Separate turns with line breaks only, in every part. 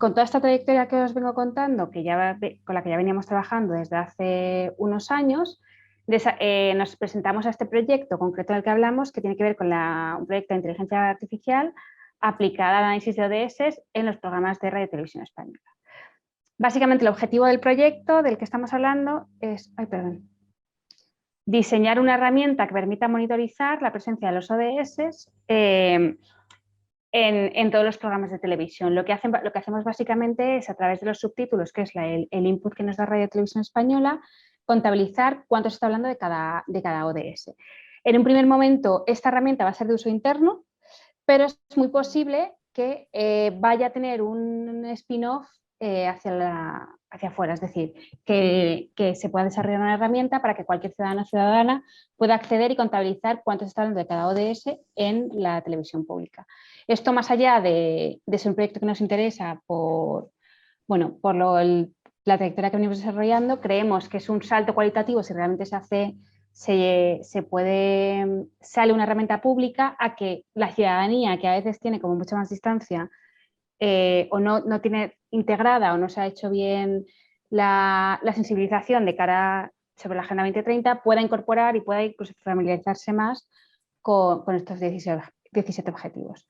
con toda esta trayectoria que os vengo contando, con la que ya veníamos trabajando desde hace unos años, nos presentamos a este proyecto concreto del que hablamos, que tiene que ver con un proyecto de inteligencia artificial aplicada al análisis de ODS en los programas de radio y televisión española. Básicamente el objetivo del proyecto del que estamos hablando es diseñar una herramienta que permita monitorizar la presencia de los ODS en todos los programas de televisión. Lo que hacemos básicamente es, a través de los subtítulos, que es el input que nos da Radio Televisión Española, contabilizar cuánto se está hablando de cada ODS. En un primer momento, esta herramienta va a ser de uso interno, pero es muy posible que vaya a tener un spin-off hacia afuera, es decir, que se pueda desarrollar una herramienta para que cualquier ciudadano o ciudadana pueda acceder y contabilizar cuánto se está hablando de cada ODS en la televisión pública. Esto, más allá de ser un proyecto que nos interesa por la trayectoria que venimos desarrollando, creemos que es un salto cualitativo si realmente sale una herramienta pública a que la ciudadanía, que a veces tiene como mucha más distancia o no tiene integrada o no se ha hecho bien la sensibilización de cara sobre la Agenda 2030, pueda incorporar y pueda incluso familiarizarse más con estos 17 objetivos.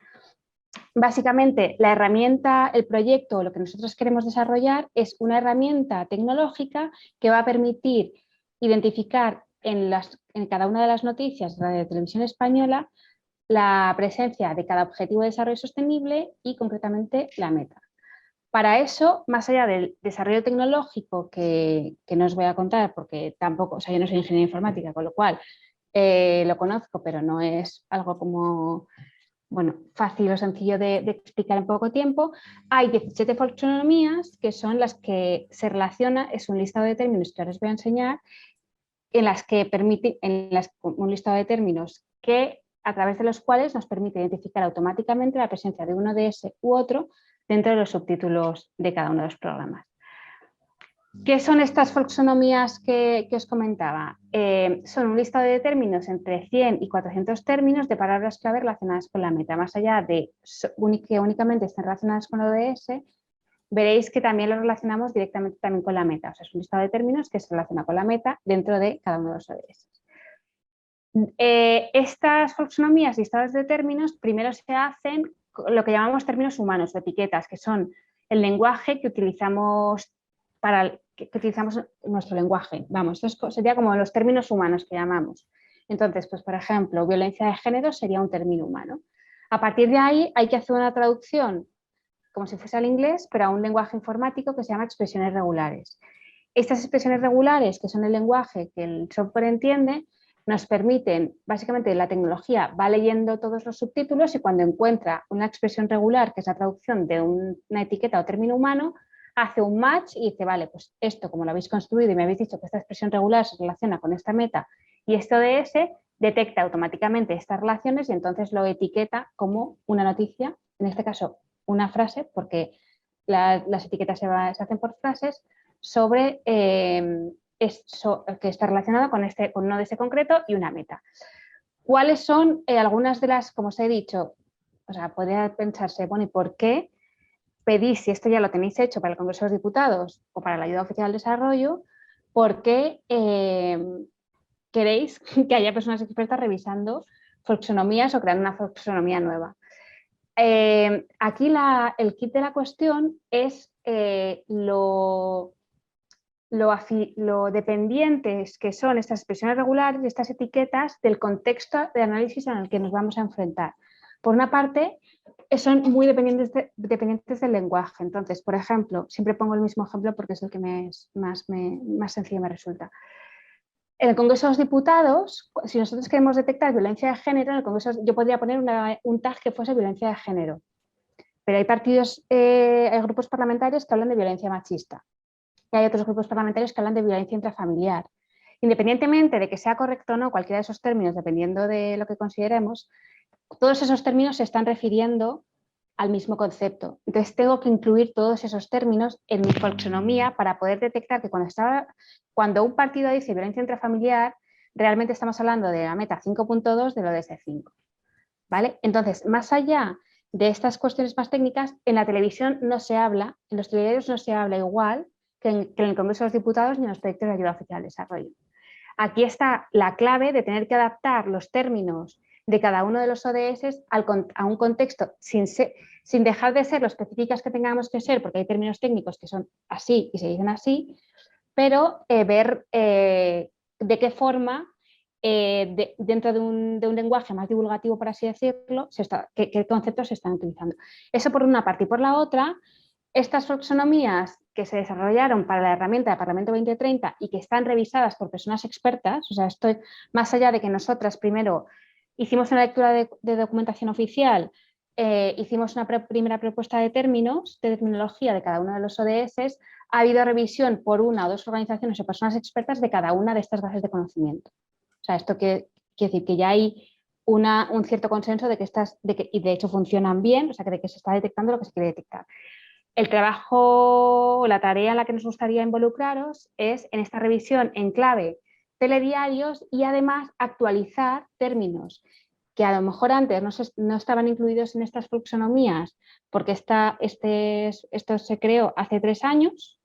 Básicamente, la herramienta, el proyecto, lo que nosotros queremos desarrollar es una herramienta tecnológica que va a permitir identificar en cada una de las noticias de Radio Televisión Española la presencia de cada objetivo de desarrollo sostenible y concretamente la meta. Para eso, más allá del desarrollo tecnológico que no os voy a contar porque tampoco, yo no soy ingeniera informática, con lo cual lo conozco, pero no es algo como fácil o sencillo de explicar en poco tiempo. Hay 17 folksonomías que son las que se relaciona, es un listado de términos que ahora os voy a enseñar, un listado de términos que a través de los cuales nos permite identificar automáticamente la presencia de uno de ese u otro dentro de los subtítulos de cada uno de los programas. ¿Qué son estas folksonomías que os comentaba? Son un listado de términos entre 100 y 400 términos de palabras clave relacionadas con la meta. Más allá de que únicamente estén relacionadas con la ODS, veréis que también lo relacionamos directamente también con la meta. O sea, es un listado de términos que se relaciona con la meta dentro de cada uno de los ODS. Estas folksonomías, listados de términos, primero se hacen lo que llamamos términos humanos o etiquetas, que son el lenguaje que utilizamos en nuestro lenguaje. Esto sería como los términos humanos que llamamos. Entonces, pues por ejemplo, violencia de género sería un término humano. A partir de ahí hay que hacer una traducción como si fuese al inglés, pero a un lenguaje informático que se llama expresiones regulares. Estas expresiones regulares, que son el lenguaje que el software entiende, nos permiten, básicamente la tecnología va leyendo todos los subtítulos y cuando encuentra una expresión regular, que es la traducción de una etiqueta o término humano, hace un match y dice, vale, pues esto como lo habéis construido y me habéis dicho que esta expresión regular se relaciona con esta meta y esto de ese, detecta automáticamente estas relaciones y entonces lo etiqueta como una noticia, en este caso una frase, porque las etiquetas se hacen por frases, sobre que está relacionado con uno de ese concreto y una meta. ¿Cuáles son algunas de las, como os he dicho, puede pensarse, bueno, ¿y por qué pedís, si esto ya lo tenéis hecho para el Congreso de los Diputados o para la ayuda oficial al desarrollo, por qué queréis que haya personas expertas revisando folksonomías o creando una folksonomía nueva? Aquí el kit de la cuestión es lo dependientes que son estas expresiones regulares y estas etiquetas del contexto de análisis en el que nos vamos a enfrentar. Por una parte, son muy dependientes del lenguaje. Entonces, por ejemplo, siempre pongo el mismo ejemplo porque es el que más sencillo me resulta. En el Congreso de los Diputados, si nosotros queremos detectar violencia de género, en el Congreso yo podría poner un tag que fuese violencia de género. Pero hay grupos parlamentarios que hablan de violencia machista. Y hay otros grupos parlamentarios que hablan de violencia intrafamiliar. Independientemente de que sea correcto o no cualquiera de esos términos, dependiendo de lo que consideremos, todos esos términos se están refiriendo al mismo concepto. Entonces tengo que incluir todos esos términos en mi folksonomía para poder detectar que cuando un partido dice violencia intrafamiliar, realmente estamos hablando de la meta 5.2 de lo de ese 5. ¿Vale? Entonces, más allá de estas cuestiones más técnicas, en la televisión no se habla, en los telediarios no se habla igual que en el Congreso de los Diputados ni en los proyectos de ayuda oficial al desarrollo. Aquí está la clave de tener que adaptar los términos de cada uno de los ODS a un contexto sin dejar de ser lo específicas que tengamos que ser, porque hay términos técnicos que son así y se dicen así, pero ver de qué forma, dentro de un lenguaje más divulgativo, por así decirlo, qué conceptos se están utilizando. Eso por una parte. Y por la otra, estas taxonomías que se desarrollaron para la herramienta de Parlamento 2030 y que están revisadas por personas expertas, o sea, estoy más allá de que nosotras primero hicimos una lectura de documentación oficial, hicimos una primera propuesta de términos, de terminología de cada uno de los ODS, ha habido revisión por una o dos organizaciones o personas expertas de cada una de estas bases de conocimiento. O sea, esto quiere decir que ya hay un cierto consenso y de hecho funcionan bien, o sea, de que se está detectando lo que se quiere detectar. El trabajo, la tarea en la que nos gustaría involucraros es en esta revisión en clave telediarios y además actualizar términos que a lo mejor antes no estaban incluidos en estas taxonomías porque esto se creó hace 3 años,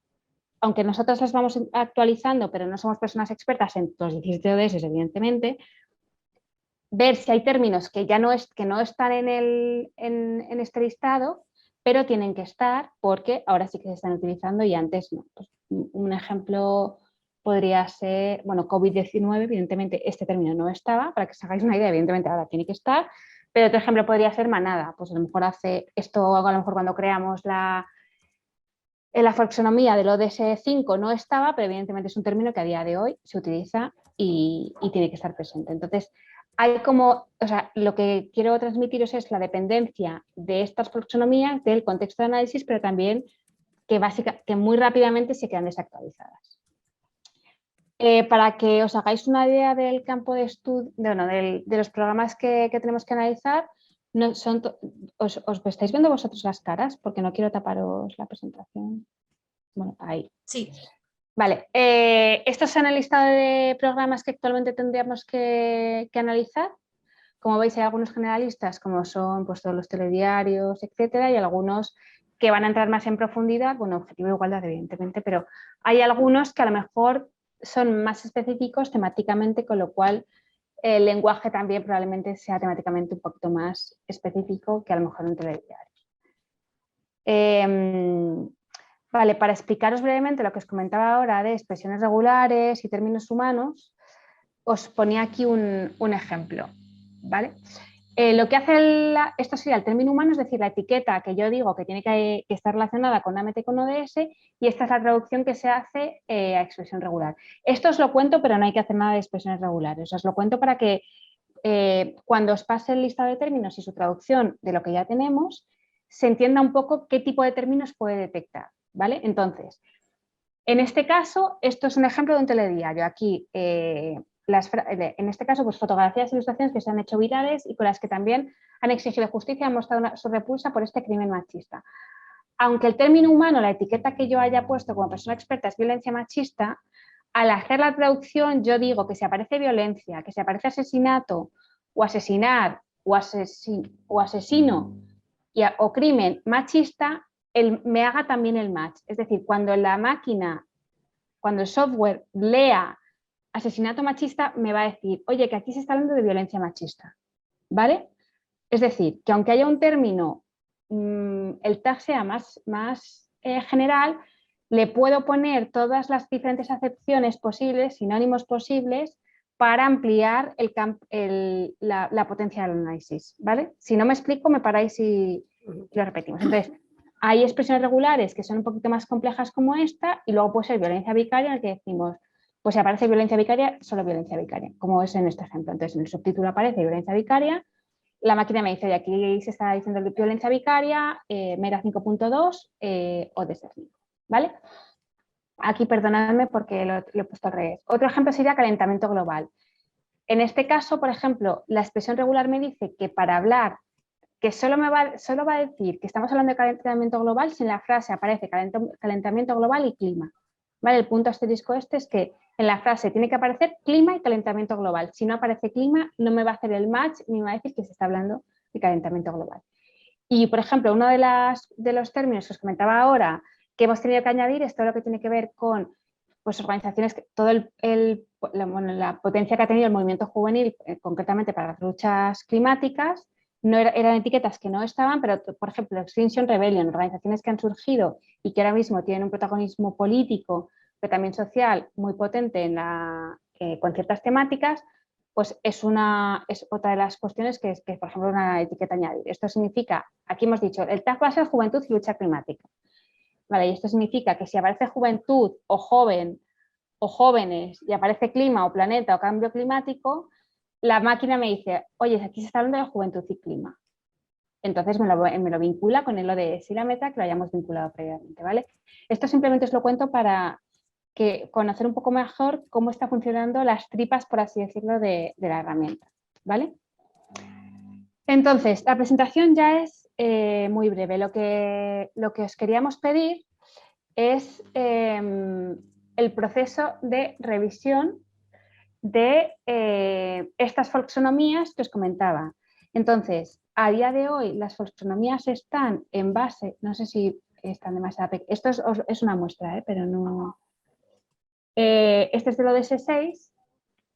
aunque nosotros las vamos actualizando, pero no somos personas expertas en los 17 ODS, evidentemente, ver si hay términos que no están en este listado, pero tienen que estar porque ahora sí que se están utilizando y antes no. Pues un ejemplo podría ser, bueno, COVID-19, evidentemente este término no estaba, para que os hagáis una idea, evidentemente ahora tiene que estar, pero otro ejemplo podría ser manada, pues a lo mejor a lo mejor cuando creamos la taxonomía del ODS 5 no estaba, pero evidentemente es un término que a día de hoy se utiliza y tiene que estar presente. Entonces, lo que quiero transmitiros es la dependencia de estas taxonomías del contexto de análisis, pero también que muy rápidamente se quedan desactualizadas. Para que os hagáis una idea del campo de estudio, de los programas que tenemos que analizar, ¿os estáis viendo vosotros las caras? Porque no quiero taparos la presentación. Bueno, ahí.
Sí.
Vale, estos son el listado de programas que actualmente tendríamos que analizar. Como veis, hay algunos generalistas, como son pues, todos los telediarios, etcétera, y algunos que van a entrar más en profundidad, bueno, objetivo de igualdad, evidentemente, pero hay algunos que a lo mejor son más específicos temáticamente, con lo cual el lenguaje también probablemente sea temáticamente un poquito más específico que a lo mejor un telediario. Vale, para explicaros brevemente lo que os comentaba ahora de expresiones regulares y términos humanos, os ponía aquí un ejemplo, ¿vale? Lo que hace esto sería el término humano, es decir, la etiqueta que yo digo que tiene que estar relacionada con AMT con ODS, y esta es la traducción que se hace a expresión regular. Esto os lo cuento, pero no hay que hacer nada de expresiones regulares. Os lo cuento para que cuando os pase el listado de términos y su traducción de lo que ya tenemos, se entienda un poco qué tipo de términos puede detectar, ¿vale? Entonces, en este caso, esto es un ejemplo de un telediario. Aquí, en este caso, pues fotografías e ilustraciones que se han hecho virales y con las que también han exigido justicia y han mostrado su repulsa por este crimen machista. Aunque el término humano, la etiqueta que yo haya puesto como persona experta es violencia machista, al hacer la traducción yo digo que si aparece violencia, que si aparece asesinato o asesinar o asesino o crimen machista, me haga también el match. Es decir, cuando la máquina, cuando el software lea asesinato machista, me va a decir, oye, que aquí se está hablando de violencia machista, ¿vale? Es decir, que aunque haya un término, el tag sea más general, le puedo poner todas las diferentes acepciones posibles, sinónimos posibles, para ampliar la potencia del análisis, ¿vale? Si no me explico, me paráis y lo repetimos. Entonces, hay expresiones regulares que son un poquito más complejas como esta, y luego puede ser violencia vicaria, en el que decimos, pues si aparece violencia vicaria, solo violencia vicaria, como es en este ejemplo. Entonces, en el subtítulo aparece violencia vicaria, la máquina me dice, oye, aquí se está diciendo violencia vicaria, MERA 5.2 o de ser 5, ¿vale? Aquí perdonadme porque lo he puesto al revés. Otro ejemplo sería calentamiento global. En este caso, por ejemplo, la expresión regular me dice que para hablar, que solo va a decir que estamos hablando de calentamiento global si en la frase aparece calentamiento global y clima. ¿Vale? El punto asterisco este es que en la frase tiene que aparecer clima y calentamiento global. Si no aparece clima, no me va a hacer el match ni me va a decir que se está hablando de calentamiento global. Y, por ejemplo, uno de los términos que os comentaba ahora que hemos tenido que añadir es todo lo que tiene que ver con pues, organizaciones, todo la potencia que ha tenido el movimiento juvenil, concretamente para las luchas climáticas. No eran etiquetas que no estaban, pero, por ejemplo, Extinction Rebellion, organizaciones que han surgido y que ahora mismo tienen un protagonismo político, pero también social muy potente con ciertas temáticas, pues es otra de las cuestiones que es, por ejemplo, una etiqueta añadir. Esto significa, aquí hemos dicho, el tag va a ser juventud y lucha climática. Vale, y esto significa que si aparece juventud o joven o jóvenes y aparece clima o planeta o cambio climático, la máquina me dice, oye, aquí se está hablando de juventud y clima. Entonces me lo vincula con el ODS y la meta que lo hayamos vinculado previamente, ¿vale? Esto simplemente os lo cuento para conocer un poco mejor cómo está funcionando las tripas, por así decirlo, de la herramienta, ¿vale? Entonces, la presentación ya es muy breve. Lo que os queríamos pedir es el proceso de revisión de estas folksonomías que os comentaba. Entonces, a día de hoy las folksonomías están en base, no sé si están demasiado pequeñas, esto es una muestra, pero no... este es de lo de S6,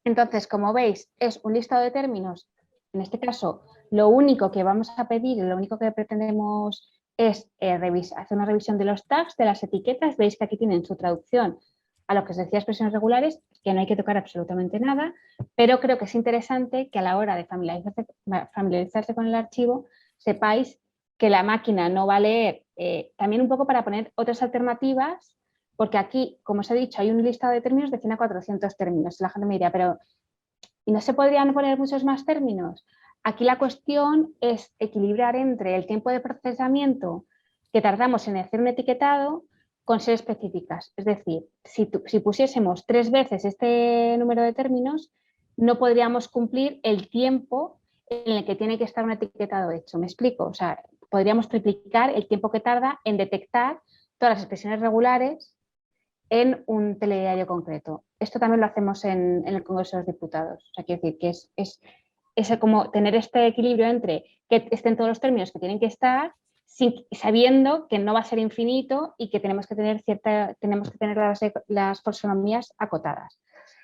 entonces, como veis, es un listado de términos. En este caso, lo único que vamos a pedir, lo único que pretendemos es hacer una revisión de los tags, de las etiquetas. Veis que aquí tienen su traducción a lo que os decía expresiones regulares, que no hay que tocar absolutamente nada, pero creo que es interesante que a la hora de familiarizarse con el archivo, sepáis que la máquina no va a leer, también un poco para poner otras alternativas, porque aquí, como os he dicho, hay un listado de términos de 100 a 400 términos. La gente me diría, pero ¿y no se podrían poner muchos más términos? Aquí la cuestión es equilibrar entre el tiempo de procesamiento que tardamos en hacer un etiquetado con ser específicas. Es decir, si pusiésemos 3 veces este número de términos, no podríamos cumplir el tiempo en el que tiene que estar un etiquetado hecho. ¿Me explico? O sea, podríamos triplicar el tiempo que tarda en detectar todas las expresiones regulares en un telediario concreto. Esto también lo hacemos en el Congreso de los Diputados. O sea, quiero decir que es como tener este equilibrio entre que estén todos los términos que tienen que estar, sabiendo que no va a ser infinito y que tenemos que tener las folksonomías acotadas.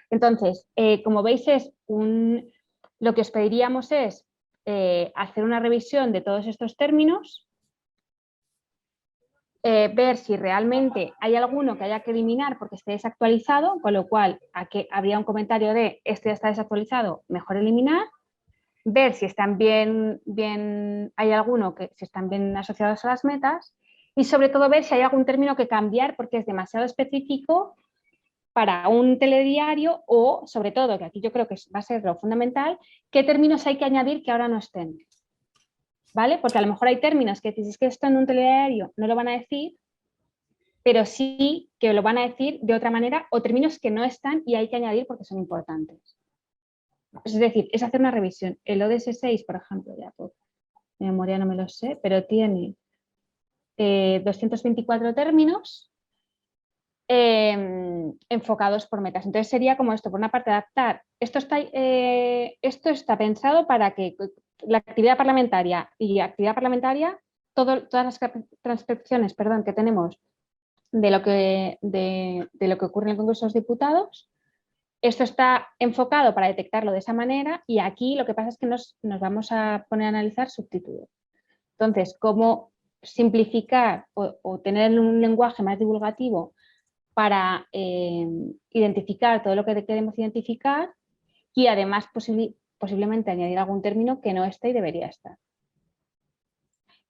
Entonces, como veis, lo que os pediríamos es hacer una revisión de todos estos términos, ver si realmente hay alguno que haya que eliminar porque esté desactualizado, con lo cual aquí habría un comentario de este ya está desactualizado, mejor eliminar, ver si están hay alguno que si están bien asociados a las metas y sobre todo ver si hay algún término que cambiar porque es demasiado específico para un telediario o, sobre todo, que aquí yo creo que va a ser lo fundamental, qué términos hay que añadir que ahora no estén. ¿Vale? Porque a lo mejor hay términos que si es que esto en un telediario no lo van a decir, pero sí que lo van a decir de otra manera o términos que no están y hay que añadir porque son importantes. Es decir, es hacer una revisión. El ODS 6, por ejemplo, ya por memoria no me lo sé, pero tiene 224 términos enfocados por metas. Entonces sería como esto, por una parte adaptar, esto está pensado para que la actividad parlamentaria todas las transcripciones que tenemos de lo que ocurre en el Congreso de los Diputados, esto está enfocado para detectarlo de esa manera y aquí lo que pasa es que nos vamos a poner a analizar subtítulos. Entonces, cómo simplificar o tener un lenguaje más divulgativo para identificar todo lo que queremos identificar y además posiblemente añadir algún término que no esté y debería estar.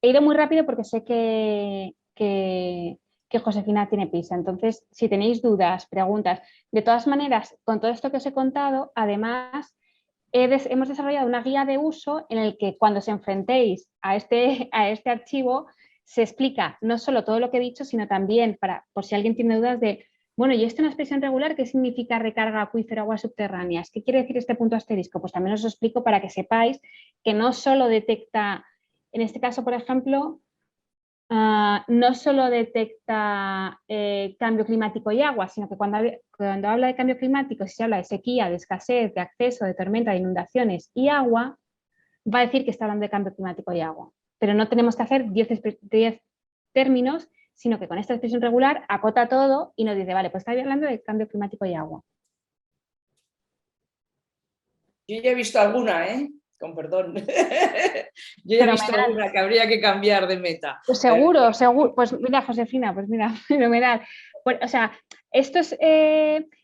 He ido muy rápido porque sé que Josefina tiene prisa. Entonces, si tenéis dudas, preguntas, de todas maneras, con todo esto que os he contado, además, hemos desarrollado una guía de uso en el que cuando os enfrentéis a este archivo, se explica no solo todo lo que he dicho, sino también, por si alguien tiene dudas de, bueno, ¿y esto es una expresión regular? ¿Qué significa recarga acuífero aguas subterráneas? ¿Qué quiere decir este punto asterisco? Pues también os lo explico para que sepáis que no solo detecta, en este caso, por ejemplo, no solo detecta cambio climático y agua, sino que cuando habla de cambio climático, si se habla de sequía, de escasez, de acceso, de tormenta, de inundaciones y agua, va a decir que está hablando de cambio climático y agua. pero no tenemos que hacer 10 términos, sino que con esta expresión regular acota todo y nos dice, vale, pues está hablando de cambio climático y agua.
Yo ya he visto alguna, con perdón. Yo ya he visto alguna que habría que cambiar de meta.
Pues seguro, seguro. Pues mira, Josefina, pues mira, fenomenal. Pues, o sea, esto es,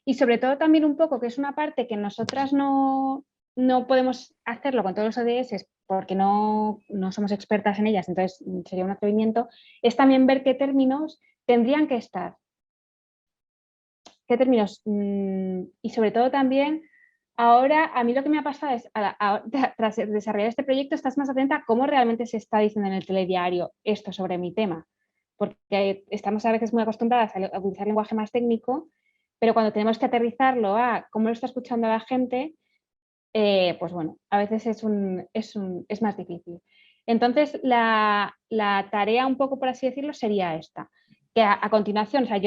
y sobre todo también un poco, que es una parte que nosotras no podemos hacerlo con todos los ODS porque no somos expertas en ellas, entonces sería un atrevimiento, es también ver qué términos tendrían que estar. ¿Qué términos? Y sobre todo también, ahora a mí lo que me ha pasado es, tras desarrollar este proyecto, estás más atenta a cómo realmente se está diciendo en el telediario esto sobre mi tema. Porque estamos a veces muy acostumbradas a utilizar lenguaje más técnico, pero cuando tenemos que aterrizarlo a cómo lo está escuchando la gente, pues bueno, a veces es más difícil. Entonces, la tarea un poco, por así decirlo, sería esta. Que a continuación, o sea,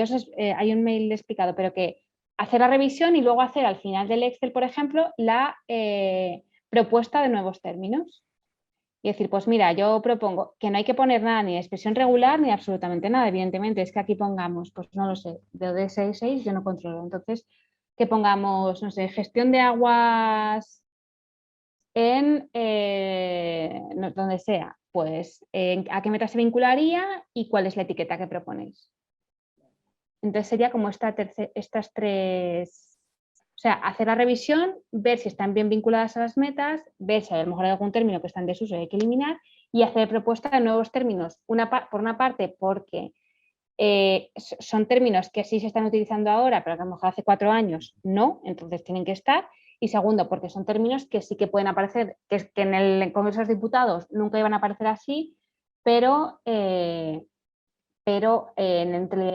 hay un mail explicado, pero que hacer la revisión y luego hacer al final del Excel, por ejemplo, la propuesta de nuevos términos. Y decir, pues mira, yo propongo que no hay que poner nada ni de expresión regular ni absolutamente nada, evidentemente, es que aquí pongamos, pues no lo sé, de ODS6 yo no controlo, entonces que pongamos, no sé, gestión de aguas en donde sea, pues a qué meta se vincularía y cuál es la etiqueta que proponéis. Entonces sería como estas tres, o sea, hacer la revisión, ver si están bien vinculadas a las metas, ver si a lo mejor hay algún término que está en desuso y hay que eliminar y hacer propuesta de nuevos términos, por una parte porque son términos que sí se están utilizando ahora, pero que a lo mejor hace 4 años no, entonces tienen que estar. Y segundo, porque son términos que sí que pueden aparecer, que en el Congreso de los Diputados nunca iban a aparecer así, pero en el